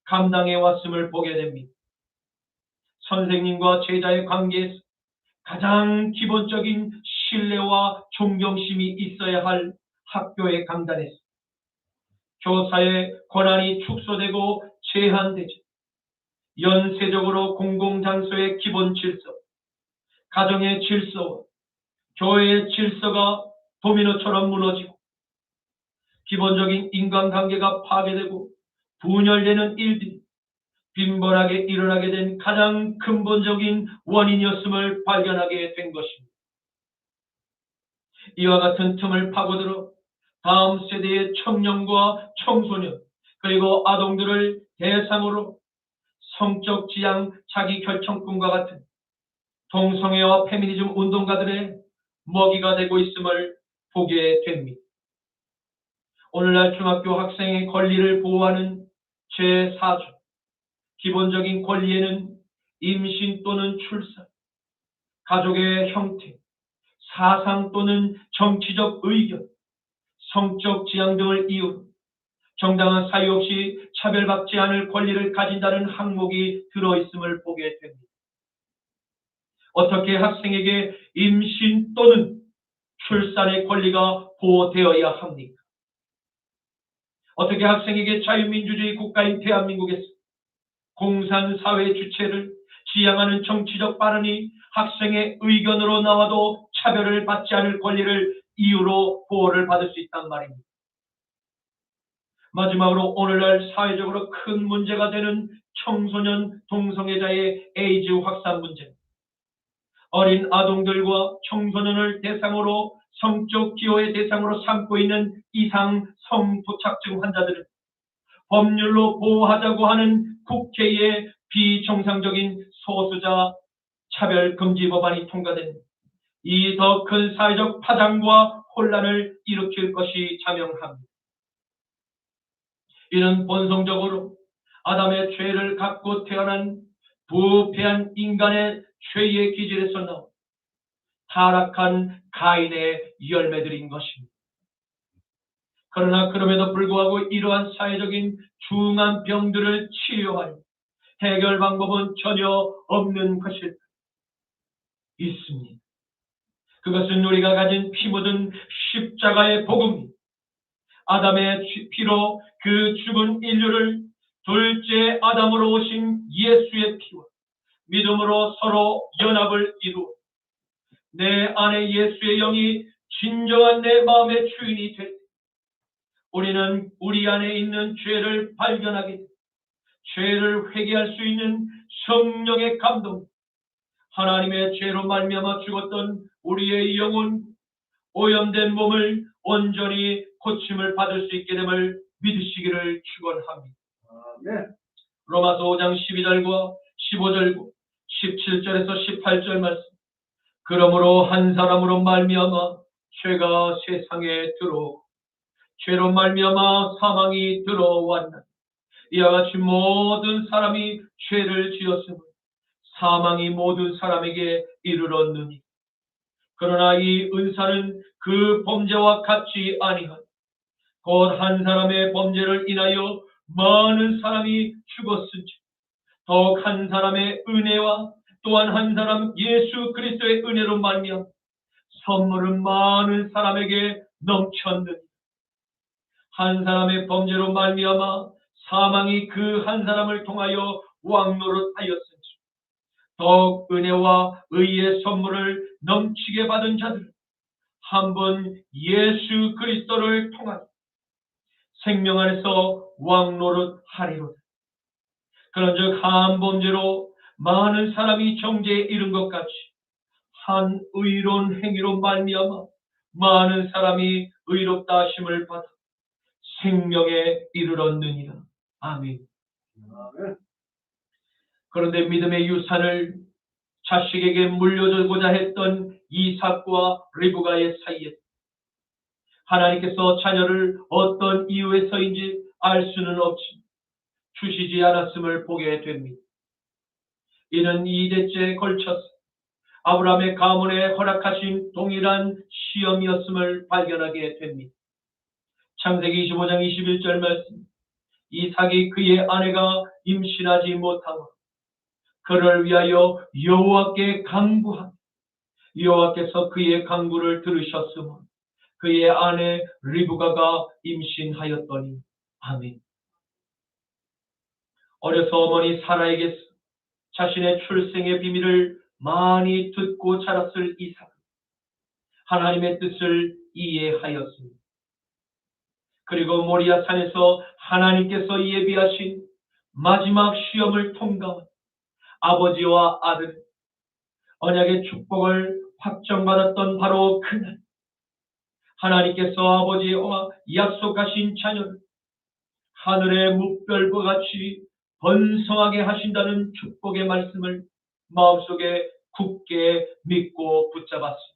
감당해 왔음을 보게 됩니다. 선생님과 제자의 관계에서 가장 기본적인 신뢰와 존경심이 있어야 할 학교의 강단에서 교사의 권한이 축소되고 제한되지 연쇄적으로 공공장소의 기본 질서, 가정의 질서와 교회의 질서가 도미노처럼 무너지고 기본적인 인간관계가 파괴되고 분열되는 일들이 빈번하게 일어나게 된 가장 근본적인 원인이었음을 발견하게 된 것입니다. 이와 같은 틈을 파고들어 다음 세대의 청년과 청소년 그리고 아동들을 대상으로 성적 지향 자기결정권과 같은 동성애와 페미니즘 운동가들의 먹이가 되고 있음을 보게 됩니다. 오늘날 중학교 학생의 권리를 보호하는 제4조 기본적인 권리에는 임신 또는 출산, 가족의 형태, 사상 또는 정치적 의견, 성적 지향 등을 이유로 정당한 사유 없이 차별받지 않을 권리를 가진다는 항목이 들어있음을 보게 됩니다. 어떻게 학생에게 임신 또는 출산의 권리가 보호되어야 합니까? 어떻게 학생에게 자유민주주의 국가인 대한민국에서 공산사회 주체를 지향하는 정치적 발언이 학생의 의견으로 나와도 차별을 받지 않을 권리를 이유로 보호를 받을 수 있단 말입니다. 마지막으로 오늘날 사회적으로 큰 문제가 되는 청소년 동성애자의 에이즈 확산 문제, 어린 아동들과 청소년을 대상으로 성적 기호의 대상으로 삼고 있는 이상 성도착증 환자들은 법률로 보호하자고 하는 국회의 비정상적인 소수자 차별금지 법안이 통과된 이 더 큰 사회적 파장과 혼란을 일으킬 것이 자명합니다. 이는 본성적으로 아담의 죄를 갖고 태어난 부패한 인간의 죄의 기질에서 나온 타락한 가인의 열매들인 것입니다. 그러나 그럼에도 불구하고 이러한 사회적인 중한 병들을 치료할 해결 방법은 전혀 없는 것일까? 있습니다. 그것은 우리가 가진 피 묻은 십자가의 복음이 아담의 피로 그 죽은 인류를 둘째 아담으로 오신 예수의 피와 믿음으로 서로 연합을 이루어 내 안에 예수의 영이 진정한 내 마음의 주인이 될 때 우리는 우리 안에 있는 죄를 발견하게 돼 죄를 회개할 수 있는 성령의 감동, 하나님의 죄로 말미암아 죽었던 우리의 영혼, 오염된 몸을 온전히 고침을 받을 수 있게 됨을 믿으시기를 축원합니다. 로마서 5장 12절과 15절과 17절에서 18절 말씀. 그러므로 한 사람으로 말미암아 죄가 세상에 들어오고 죄로 말미암아 사망이 들어왔나니 이와 같이 모든 사람이 죄를 지었으므로 사망이 모든 사람에게 이르렀느니 그러나 이 은사는 그 범죄와 같지 아니하니 곧 한 사람의 범죄를 인하여 많은 사람이 죽었은지 더욱 한 사람의 은혜와 또한 한 사람 예수 그리스도의 은혜로 말미암아 선물은 많은 사람에게 넘쳤느니 한 사람의 범죄로 말미암아 사망이 그 한 사람을 통하여 왕노릇하였은지 더욱 은혜와 의의 선물을 넘치게 받은 자들 한 번 예수 그리스도를 통하여 생명 안에서 왕노릇하리로다. 그런즉 한 범죄로 많은 사람이 정죄에 이른 것 같이 한 의로운 행위로 말미암아 많은 사람이 의롭다 하심을 받아 생명에 이르렀느니라. 아멘. 그런데 믿음의 유산을 자식에게 물려주고자 했던 이삭과 리브가의 사이에 하나님께서 자녀를 어떤 이유에서인지 알 수는 없지 주시지 않았음을 보게 됩니다. 이는 2대째 걸쳐서 아브라함의 가문에 허락하신 동일한 시험이었음을 발견하게 됩니다. 창세기 25장 21절 말씀. 이삭이 그의 아내가 임신하지 못하고 그를 위하여 여호와께 간구하며 여호와께서 그의 간구를 들으셨으므로 그의 아내 리브가가 임신하였더니. 아멘. 어려서 어머니 사라에게서 자신의 출생의 비밀을 많이 듣고 자랐을 이삭. 하나님의 뜻을 이해하였습니다. 그리고 모리아 산에서 하나님께서 예비하신 마지막 시험을 통과한 아버지와 아들, 언약의 축복을 확정받았던 바로 그날 하나님께서 아버지와 약속하신 자녀를 하늘의 뭇별과 같이 번성하게 하신다는 축복의 말씀을 마음속에 굳게 믿고 붙잡았습니다.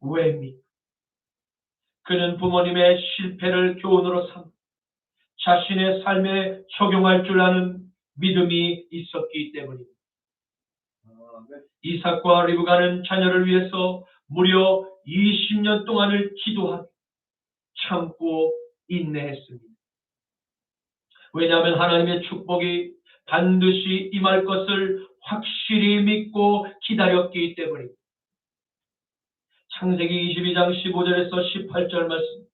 왜입니까? 그는 부모님의 실패를 교훈으로 삼아 자신의 삶에 적용할 줄 아는 믿음이 있었기 때문입니다. 이삭과 리브가는 자녀를 위해서 무려 20년 동안을 기도하며 참고 인내했습니다. 왜냐하면 하나님의 축복이 반드시 임할 것을 확실히 믿고 기다렸기 때문입니다. 창세기 22장 15절에서 18절 말씀.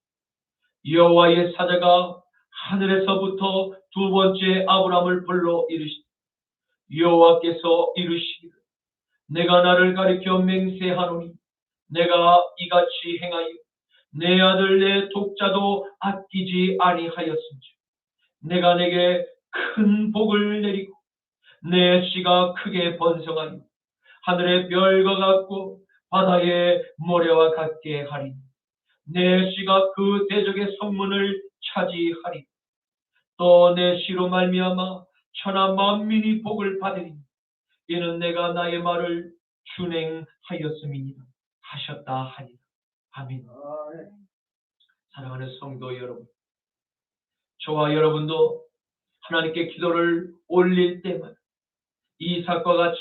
여호와의 사자가 하늘에서부터 두 번째 아브라함을 불러 이르시되 여호와께서 이르시기를 내가 나를 가리켜 맹세하노니 내가 이같이 행하여 내 아들 내 독자도 아끼지 아니하였은지 내가 내게 큰 복을 내리고 내 씨가 크게 번성하여 하늘의 별과 같고 바다의 모래와 같게 하리. 내 씨가 그 대적의 성문을 차지하리. 또 내 씨로 말미암아 천하 만민이 복을 받으리. 이는 내가 나의 말을 준행하였음이니라 하셨다 하니라. 아멘. 사랑하는 성도 여러분, 저와 여러분도 하나님께 기도를 올릴 때마다 이삭과 같이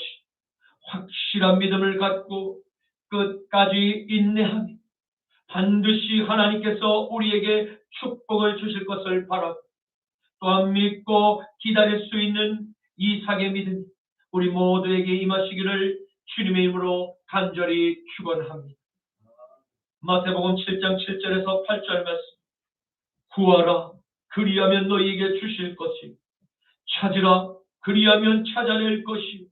확실한 믿음을 갖고 끝까지 인내하며 반드시 하나님께서 우리에게 축복을 주실 것을 바라고 또한 믿고 기다릴 수 있는 이삭의 믿음이 우리 모두에게 임하시기를 주님의 이름으로 간절히 축원합니다. 마태복음 7장 7절에서 8절 말씀. 구하라 그리하면 너희에게 주실 것이, 찾으라 그리하면 찾아낼 것이,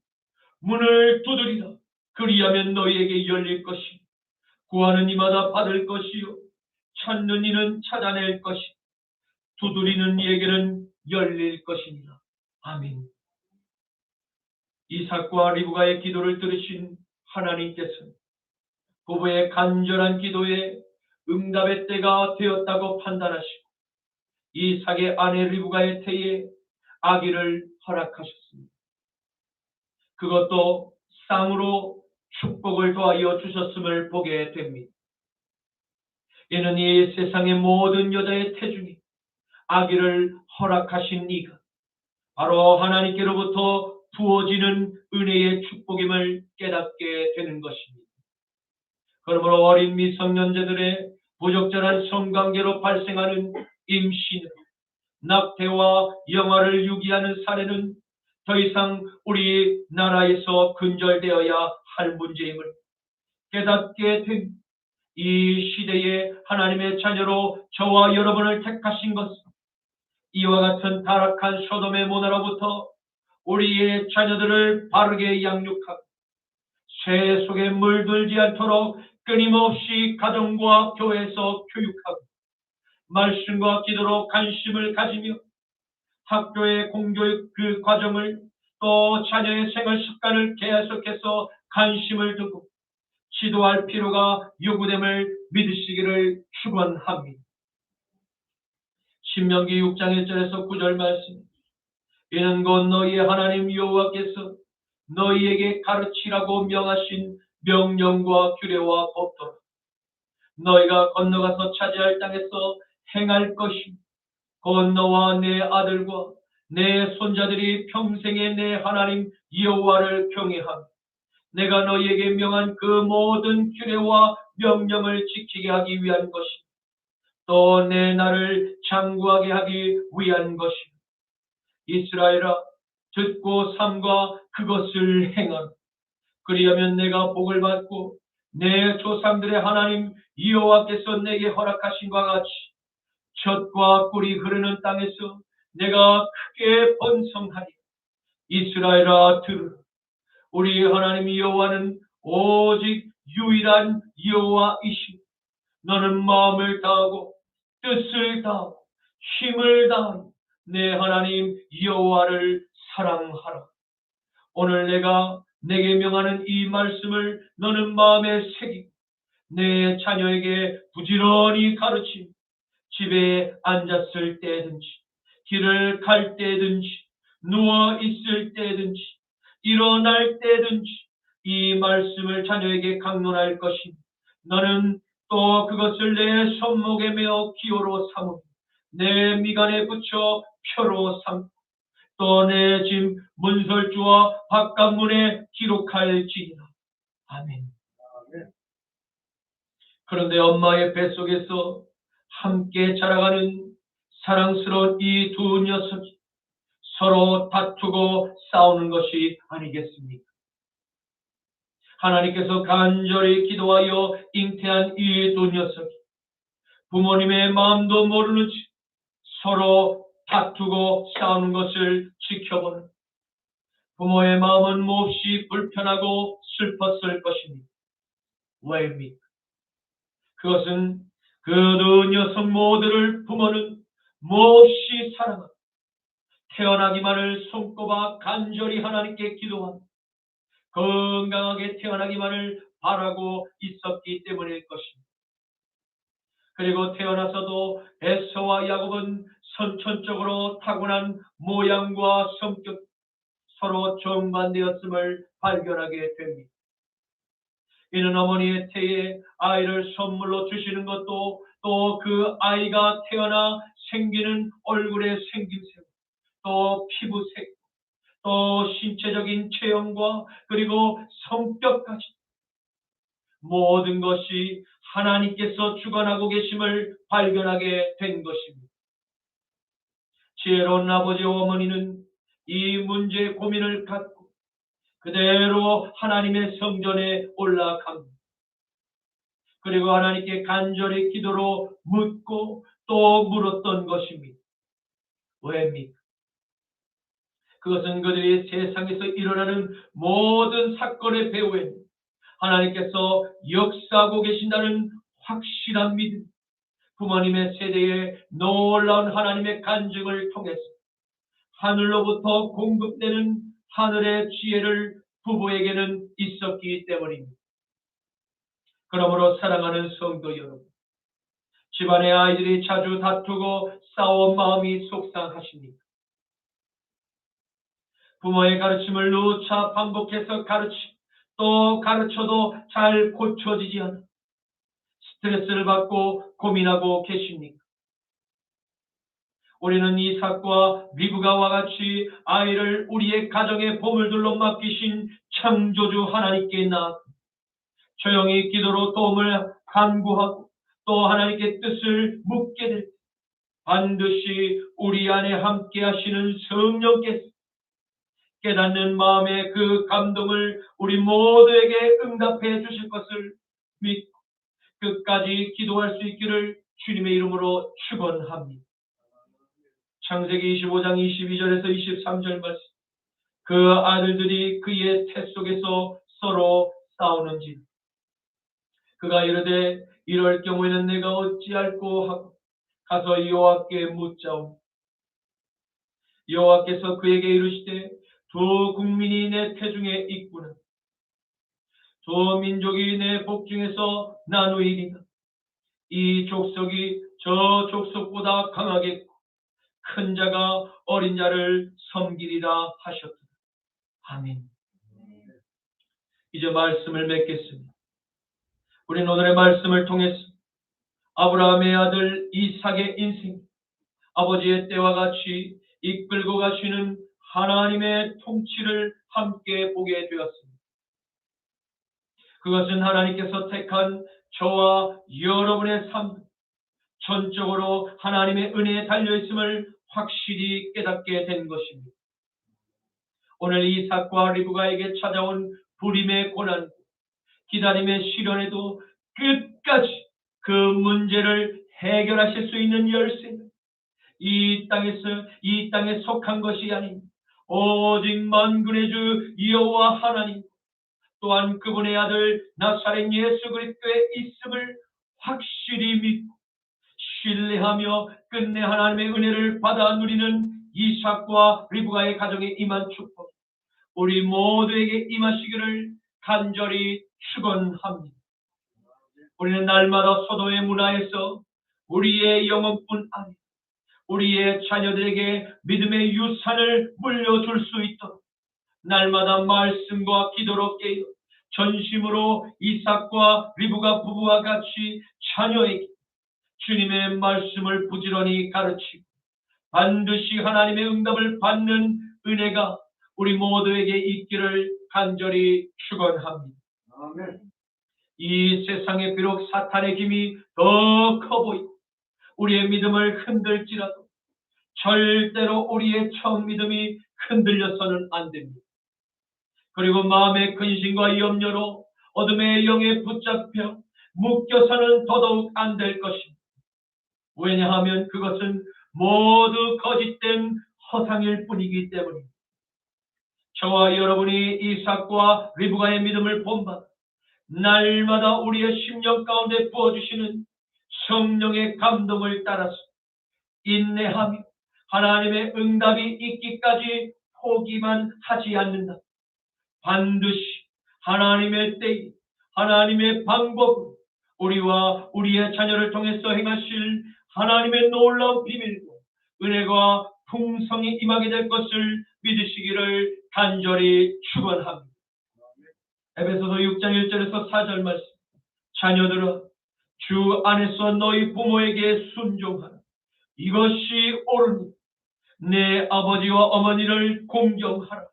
문을 두드리라 그리하면 너희에게 열릴 것이, 구하는 이마다 받을 것이요 찾는 이는 찾아낼 것이, 두드리는 이에게는 열릴 것이니라. 아멘. 이삭과 리브가의 기도를 들으신 하나님께서는 부부의 간절한 기도에 응답의 때가 되었다고 판단하시고 이삭의 아내 리브가의 태에 아기를 허락하셨습니다. 그것도 쌍으로 축복을 더하여 주셨음을 보게 됩니다. 이는 이 세상의 모든 여자의 태 중에 아기를 허락하신 이가 바로 하나님께로부터 부어지는 은혜의 축복임을 깨닫게 되는 것입니다. 그러므로 어린 미성년자들의 부적절한 성관계로 발생하는 임신으로 낙태와 영아를 유기하는 사례는 더 이상 우리나라에서 근절되어야 할 문제임을 깨닫게 된 이 시대에 하나님의 자녀로 저와 여러분을 택하신 것은 이와 같은 타락한 소돔의 문화로부터 우리의 자녀들을 바르게 양육하고 쇠 속에 물들지 않도록 끊임없이 가정과 교회에서 교육하고 말씀과 기도로 관심을 가지며 학교의 공교육 그 과정을 또 자녀의 생활 습관을 계속해서 관심을 두고 지도할 필요가 요구됨을 믿으시기를 축원합니다. 신명기 6장 1절에서 9절 말씀. 이는 곧 너희의 하나님 여호와께서 너희에게 가르치라고 명하신 명령과 규례와 법도라. 너희가 건너가서 차지할 땅에서 행할 것이 곧 너와 내 아들과 내 손자들이 평생에 내 하나님 여호와를 경외하며 내가 너희에게 명한 그 모든 규례와 명령을 지키게 하기 위한 것이 또 내 나를 장구하게 하기 위한 것이 이스라엘아 듣고 삼가 그것을 행하라. 그리하면 내가 복을 받고 내 조상들의 하나님 여호와께서 내게 허락하신 것 같이 젖과 꿀이 흐르는 땅에서 내가 크게 번성하리. 이스라엘아 들으라. 우리 하나님 여호와는 오직 유일한 여호와이시니 너는 마음을 다하고 뜻을 다하고 힘을 다하여 내 하나님 여호와를 사랑하라. 오늘 내가 내게 명하는 이 말씀을 너는 마음에 새기고 내 자녀에게 부지런히 가르치며 집에 앉았을 때든지 길을 갈 때든지 누워 있을 때든지 일어날 때든지 이 말씀을 자녀에게 강론할 것이니 너는 또 그것을 내 손목에 메어 기호로 삼으며 내 미간에 붙여 표로 삼고 또 내 집 문설주와 바깥문에 기록할지니라. 아멘. 그런데 엄마의 뱃속에서 함께 자라가는 사랑스러운 이 두 녀석이 서로 다투고 싸우는 것이 아니겠습니까? 하나님께서 간절히 기도하여 잉태한 이 두 녀석이 부모님의 마음도 모르는 채 서로 다투고 싸우는 것을 지켜보는 부모의 마음은 몹시 불편하고 슬펐을 것입니다. 왜입니까? 그것은 그 두 녀석 모두를 부모는 몹시 사랑하고 태어나기만을 손꼽아 간절히 하나님께 기도하며 건강하게 태어나기만을 바라고 있었기 때문일 것입니다. 그리고 태어나서도 에서와 야곱은 선천적으로 타고난 모양과 성격 서로 정반대였음을 발견하게 됩니다. 이는 어머니의 태에 아이를 선물로 주시는 것도 또 그 아이가 태어나 생기는 얼굴의 생김새, 또 피부색, 또 신체적인 체형과 그리고 성격까지 모든 것이 하나님께서 주관하고 계심을 발견하게 된 것입니다. 지혜로운 아버지와 어머니는 이 문제의 고민을 갖고 그대로 하나님의 성전에 올라갑니다. 그리고 하나님께 간절히 기도로 묻고 또 물었던 것입니다. 왜입니까? 그것은 그들이 세상에서 일어나는 모든 사건의 배후에 하나님께서 역사하고 계신다는 확실한 믿음, 부모님의 세대에 놀라운 하나님의 간증을 통해서 하늘로부터 공급되는 하늘의 지혜를 부부에게는 있었기 때문입니다. 그러므로 사랑하는 성도 여러분, 집안의 아이들이 자주 다투고 싸워 마음이 속상하십니까? 부모의 가르침을 누차 반복해서 또 가르쳐도 잘 고쳐지지 않아 스트레스를 받고 고민하고 계십니까? 우리는 이삭과 리브가와 같이 아이를 우리의 가정의 보물들로 맡기신 창조주 하나님께 나아가 조용히 기도로 도움을 간구하고 또 하나님께 뜻을 묻게 될 때 반드시 우리 안에 함께 하시는 성령께서 깨닫는 마음의 그 감동을 우리 모두에게 응답해 주실 것을 믿고 끝까지 기도할 수 있기를 주님의 이름으로 축원합니다. 창세기 25장 22절에서 23절 말씀, 그 아들들이 그의 태 속에서 서로 싸우는지 그가 이르되 이럴 경우에는 내가 어찌할꼬 하고 가서 여호와께 묻자오. 여호와께서 그에게 이르시되 두 국민이 내 태중에 있구나. 두 민족이 내 복중에서 나누이리다. 이 족속이 저 족속보다 강하겠고 큰 자가 어린 자를 섬기리라 하셨다. 아멘. 이제 말씀을 맺겠습니다. 우리는 오늘의 말씀을 통해서 아브라함의 아들 이삭의 인생, 아버지의 때와 같이 이끌고 가시는 하나님의 통치를 함께 보게 되었습니다. 그것은 하나님께서 택한 저와 여러분의 삶, 전적으로 하나님의 은혜에 달려있음을 확실히 깨닫게 된 것입니다. 오늘 이삭과 리브가에게 찾아온 부림의 고난, 기다림의 시련에도 끝까지 그 문제를 해결하실 수 있는 열쇠는 이 땅에 속한 것이 아닌 오직 만군의 주 여호와 하나님, 또한 그분의 아들 나사렛 예수 그리스도의 있음을 확실히 믿고 신뢰하며 끝내 하나님의 은혜를 받아 누리는 이삭과 리브가의 가정에 임한 축복, 우리 모두에게 임하시기를 간절히 축원합니다. 우리는 날마다 소도의 문화에서 우리의 영혼뿐 아니라 우리의 자녀들에게 믿음의 유산을 물려줄 수 있도록 날마다 말씀과 기도로 깨어 전심으로 이삭과 리브가 부부와 같이 자녀에게 주님의 말씀을 부지런히 가르치고 반드시 하나님의 응답을 받는 은혜가 우리 모두에게 있기를 간절히 축원합니다. 아멘. 이 세상에 비록 사탄의 힘이 더 커 보이고 우리의 믿음을 흔들지라도 절대로 우리의 처음 믿음이 흔들려서는 안 됩니다. 그리고 마음의 근심과 염려로 어둠의 영에 붙잡혀 묶여서는 더더욱 안 될 것입니다. 왜냐하면 그것은 모두 거짓된 허상일 뿐이기 때문입니다. 저와 여러분이 이삭과 리브가의 믿음을 본받아 날마다 우리의 심령 가운데 부어주시는 성령의 감동을 따라서 인내하며 하나님의 응답이 있기까지 포기만 하지 않는다. 반드시 하나님의 때에 하나님의 방법, 우리와 우리의 자녀를 통해서 행하실 하나님의 놀라운 비밀과 은혜가 풍성히 임하게 될 것을 믿으시기를 간절히 축원합니다. 에베소서 6장 1절에서 4절 말씀. 자녀들아, 주 안에서 너희 부모에게 순종하라. 이것이 옳으니 내 아버지와 어머니를 공경하라.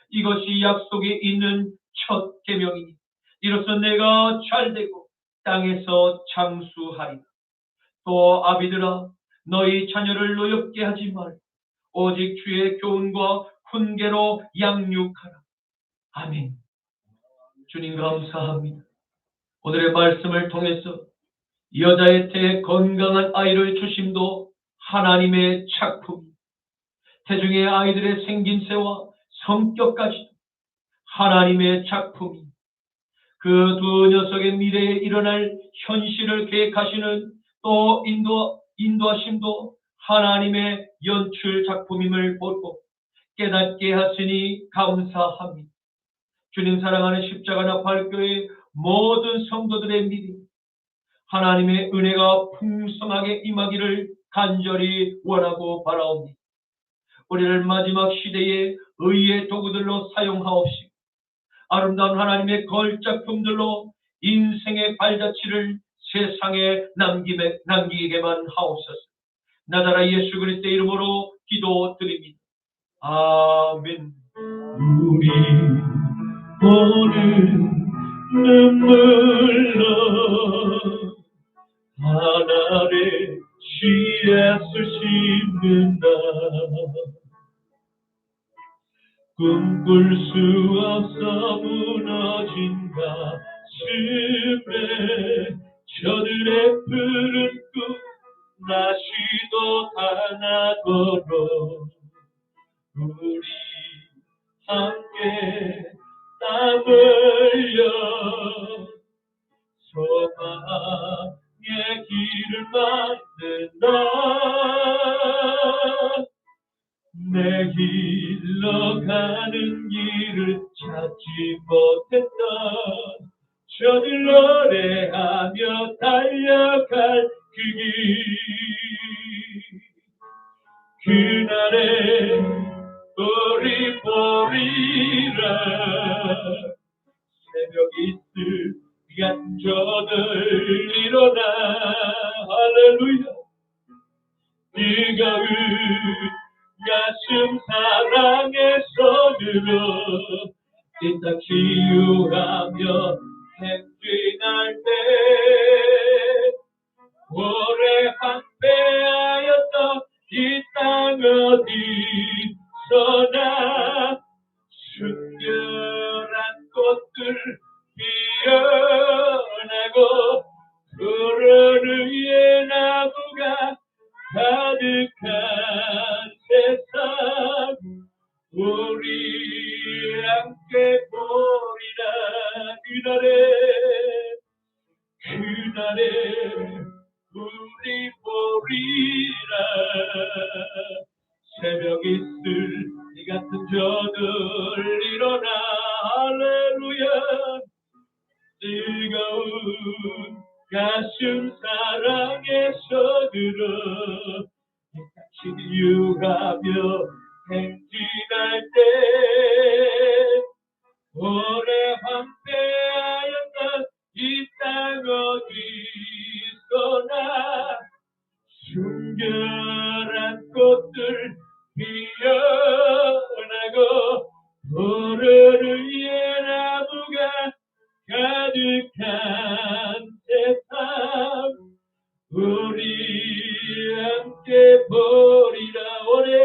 이것이 약속이 있는 첫 계명이니 이로써 내가 잘되고 땅에서 장수하리라. 또 아비들아, 너희 자녀를 노엽게 하지 말고 오직 주의 교훈과 훈계로 양육하라. 아멘. 주님 감사합니다. 오늘의 말씀을 통해서 여자의 태에 건강한 아이를 주심도 하나님의 작품, 태중의 아이들의 생김새와 성격까지도 하나님의 작품이 그 두 녀석의 미래에 일어날 현실을 계획하시는 또 인도하심도 하나님의 연출 작품임을 보고 깨닫게 하시니 감사합니다. 주님 사랑하는 십자가 나팔교회 모든 성도들의 믿음, 하나님의 은혜가 풍성하게 임하기를 간절히 원하고 바라옵니다. 우리를 마지막 시대의 의의 도구들로 사용하옵시고 아름다운 하나님의 걸작품들로 인생의 발자취를 세상에 남기게만 하옵소서. 나자라 예수 그리스도의 이름으로 기도드립니다. 아멘. 우리 보는 눈물로 하나의 씨앗을 심는다. 꿈꿀 수 없어 무너진 가슴에 저들의 푸른 꿈 다시도 하나도록 우리 함께 땀 흘려 소망의 길을 만든다. 내 길로 가는 길을 찾지 못했다. 저들 노래하며 달려갈 그 길, 그날에 우리 보리라. 새벽 이슬 같은 저들 일어나 할렐루야. 뜨거운 가슴 사랑의 손으로 이 땅 치유하며 행진할 때 오래 황폐하였던 이 땅 어디서나 순결한 꽃들 피어나고 푸른 의의 나무가 가득한 세상 우리 함께 보리라. 그날에 우리 보리라. 새벽 이슬 이 같은 저들 일어나 할렐루야. 뜨거운 가슴 사랑의 손으로 치유하며 행진할 때 오래 황폐하였던 이 땅 어디서나 순결한 꽃들 피어나고 푸른 의의 나무가 가득한 세상 우리 함께 보리라. 오래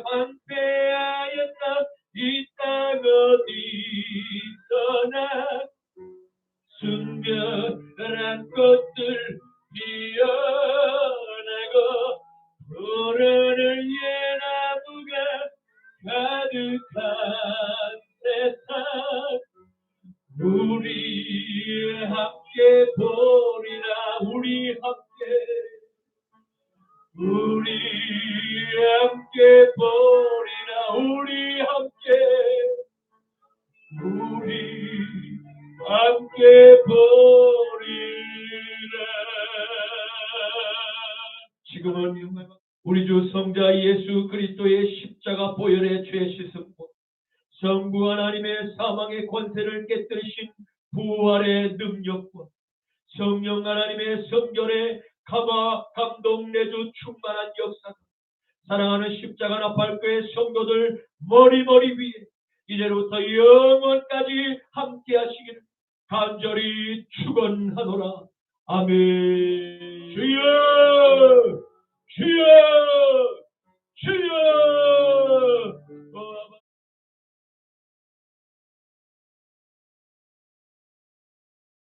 황폐하였던 이 땅 어디서나 순결한 꽃들 피어나고 푸른 의의 나무가 가득한 세상 우리 함께 보리라. 우리 함께 보리라. 우리 지금은 영광 우리 주 성자 예수 그리스도의 십자가 보혈의 죄 씻음과 성부 하나님의 사망의 권세를 깨뜨리신 부활의 능력과 성령 하나님의 성결의 감동 내주 충만한 역사 사랑하는 십자가 나팔교회 성도들 머리 위에 이제부터 영원까지 함께 하시기를 간절히 축원하노라. 아멘. 주여